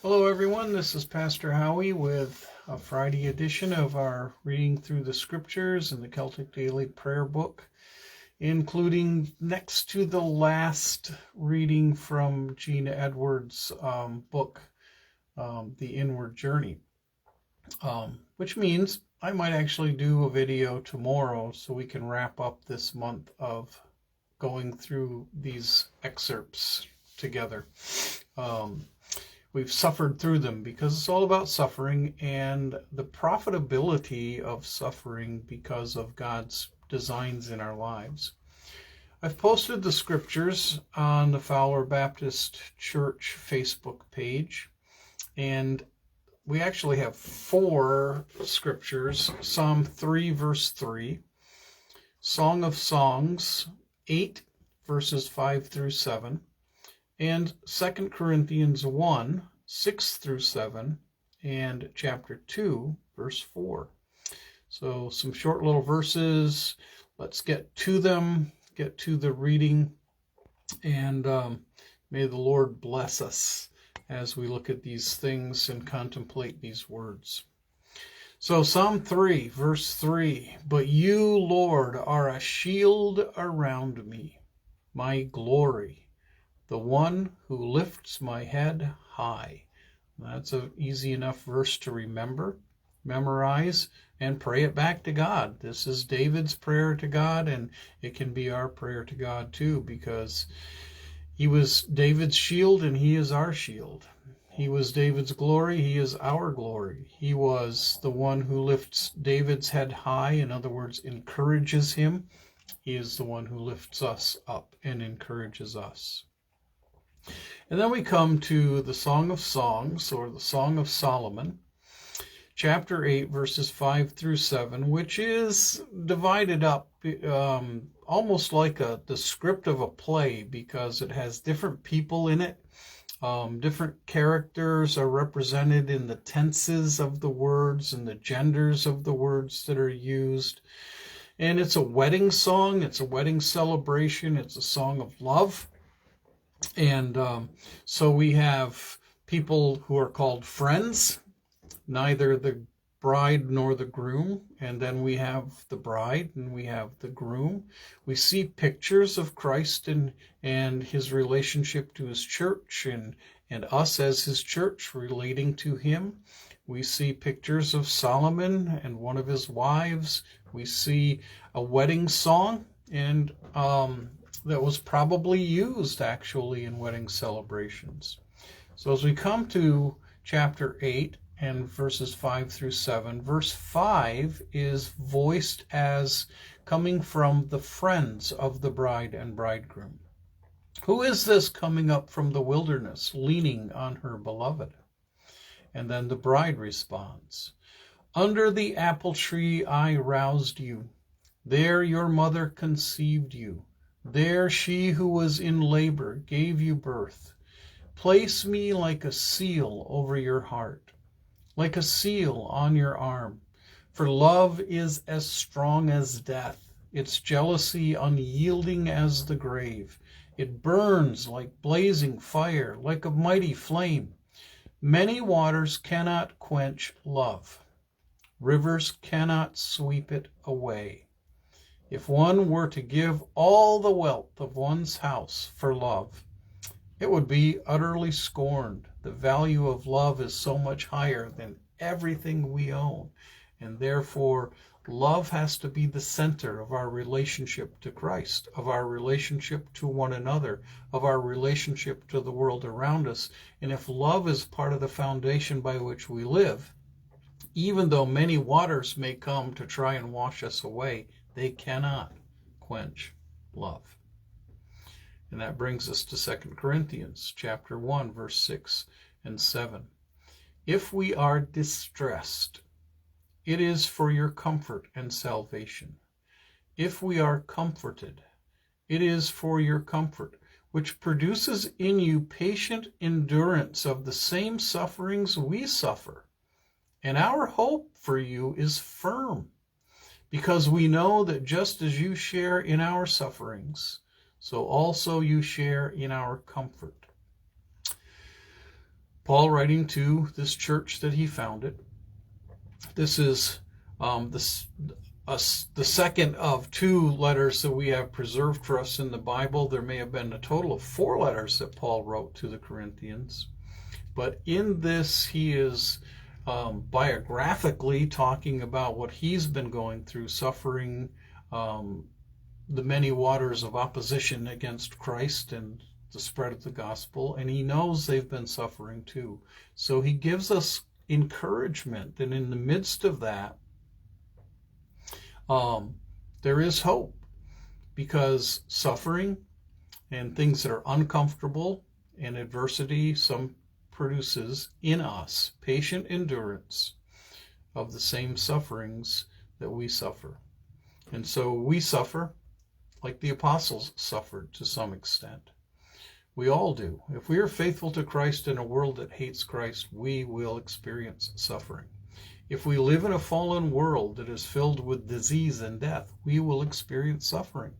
Hello everyone, this is Pastor Howie with a Friday edition of our Reading Through the Scriptures in the Celtic Daily Prayer book, including next to the last reading from Gina Edwards' book, The Inward Journey, which means I might actually do a video tomorrow so we can wrap up this month of going through these excerpts together. We've suffered through them because it's all about suffering and the profitability of suffering because of God's designs in our lives. I've posted the scriptures on the Fowler Baptist Church Facebook page, and we actually have 4 scriptures: Psalm 3 verse 3, Song of Songs 8 verses 5 through 7, and 2 Corinthians 1, 6 through 7, and chapter 2, verse 4. So some short little verses. Let's get to them, get to the reading, and may the Lord bless us as we look at these things and contemplate these words. So Psalm 3, verse 3, "But you, Lord, are a shield around me, my glory, the one who lifts my head high." That's an easy enough verse to remember, memorize, and pray it back to God. This is David's prayer to God, and it can be our prayer to God too, because he was David's shield and he is our shield. He was David's glory, he is our glory. He was the one who lifts David's head high, in other words, encourages him. He is the one who lifts us up and encourages us. And then we come to the Song of Songs, or the Song of Solomon, chapter 8, verses 5 through 7, which is divided up almost like the script of a play, because it has different people in it. Different characters are represented in the tenses of the words and the genders of the words that are used. And it's a wedding song, it's a wedding celebration, it's a song of love. And so we have people who are called friends, neither the bride nor the groom. And then we have the bride and we have the groom. We see pictures of Christ and his relationship to his church and us as his church relating to him. We see pictures of Solomon and one of his wives. We see a wedding song, and that was probably used actually in wedding celebrations. So as we come to chapter 8 and verses 5 through 7, verse 5 is voiced as coming from the friends of the bride and bridegroom. "Who is this coming up from the wilderness, leaning on her beloved?" And then the bride responds, "Under the apple tree I roused you. There your mother conceived you. There she who was in labor gave you birth. Place me like a seal over your heart, like a seal on your arm. For love is as strong as death, its jealousy unyielding as the grave. It burns like blazing fire, like a mighty flame. Many waters cannot quench love. Rivers cannot sweep it away. If one were to give all the wealth of one's house for love, it would be utterly scorned. The value of love is so much higher than everything we own, and therefore love has to be the center of our relationship to Christ, of our relationship to one another, of our relationship to the world around us. And if love is part of the foundation by which we live, even though many waters may come to try and wash us away, they cannot quench love. And that brings us to 2 Corinthians chapter 1, verse 6 and 7. "If we are distressed, it is for your comfort and salvation. If we are comforted, it is for your comfort, which produces in you patient endurance of the same sufferings we suffer. And our hope for you is firm, because we know that just as you share in our sufferings, so also you share in our comfort." Paul writing to this church that he founded. This is the second of 2 letters that we have preserved for us in the Bible. There may have been a total of 4 letters that Paul wrote to the Corinthians. But in this, he is biographically talking about what he's been going through, suffering the many waters of opposition against Christ and the spread of the gospel. And he knows they've been suffering too. So he gives us encouragement. And in the midst of that, there is hope, because suffering and things that are uncomfortable and adversity produces in us patient endurance of the same sufferings that we suffer. And so we suffer like the apostles suffered to some extent. We all do. If we are faithful to Christ in a world that hates Christ, we will experience suffering. If we live in a fallen world that is filled with disease and death, we will experience suffering.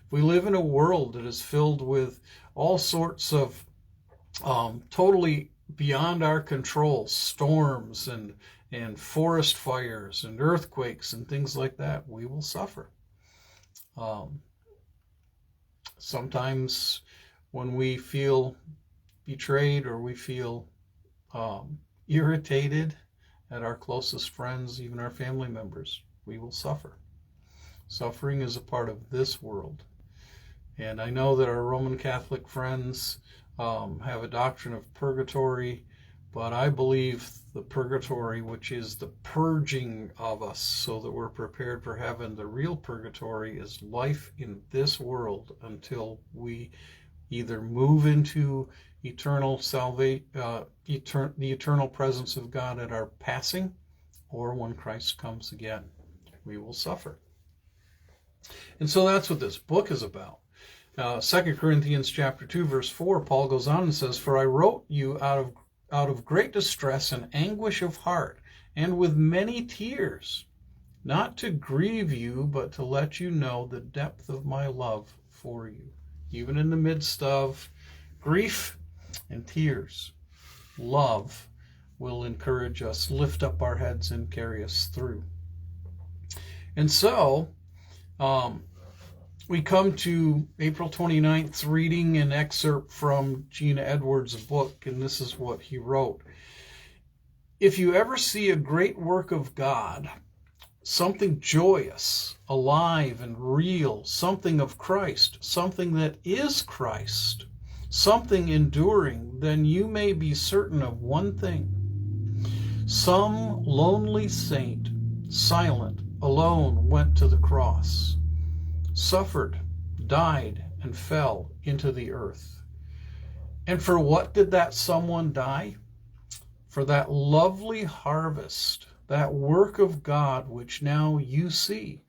If we live in a world that is filled with all sorts of totally beyond our control, storms and forest fires and earthquakes and things like that, we will suffer. Sometimes when we feel betrayed or we feel irritated at our closest friends, even our family members, we will suffer. Suffering is a part of this world. And I know that our Roman Catholic friends have a doctrine of purgatory, but I believe the purgatory, which is the purging of us so that we're prepared for heaven, the real purgatory is life in this world until we either move into eternal salvation, the eternal presence of God at our passing, or when Christ comes again, we will suffer. And so that's what this book is about. 2 Corinthians chapter 2, verse 4, Paul goes on and says, "For I wrote you out of great distress and anguish of heart, and with many tears, not to grieve you, but to let you know the depth of my love for you." Even in the midst of grief and tears, love will encourage us, lift up our heads, and carry us through. And so, we come to April 29th, reading an excerpt from Gina Edwards' book, and this is what he wrote. "If you ever see a great work of God, something joyous, alive, and real, something of Christ, something that is Christ, something enduring, then you may be certain of one thing. Some lonely saint, silent, alone, went to the cross, suffered, died, and fell into the earth. And for what did that someone die? For that lovely harvest, that work of God which now you see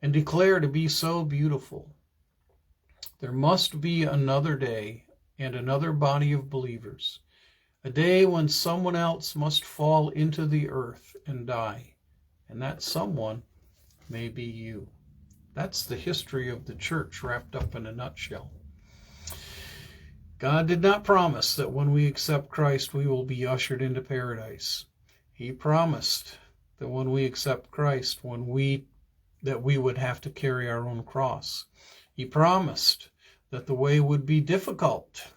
and declare to be so beautiful. There must be another day and another body of believers, a day when someone else must fall into the earth and die, and that someone may be you." That's the history of the church wrapped up in a nutshell. God did not promise that when we accept Christ, we will be ushered into paradise. He promised that when we accept Christ, that we would have to carry our own cross. He promised that the way would be difficult,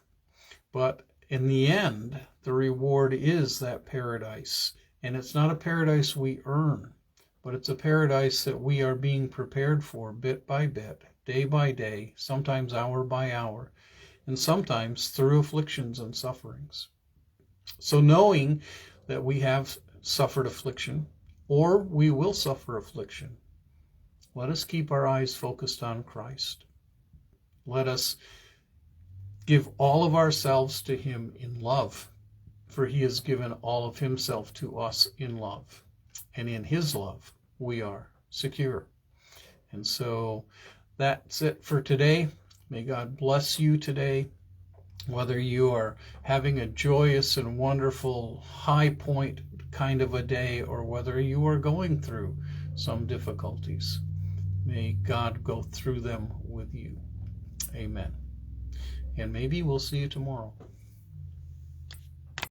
but in the end, the reward is that paradise. And it's not a paradise we earn, but it's a paradise that we are being prepared for bit by bit, day by day, sometimes hour by hour, and sometimes through afflictions and sufferings. So knowing that we have suffered affliction, or we will suffer affliction, let us keep our eyes focused on Christ. Let us give all of ourselves to him in love, for he has given all of himself to us in love. And in his love, we are secure. And so that's it for today. May God bless you today, whether you are having a joyous and wonderful high point kind of a day, or whether you are going through some difficulties. May God go through them with you. Amen. And maybe we'll see you tomorrow.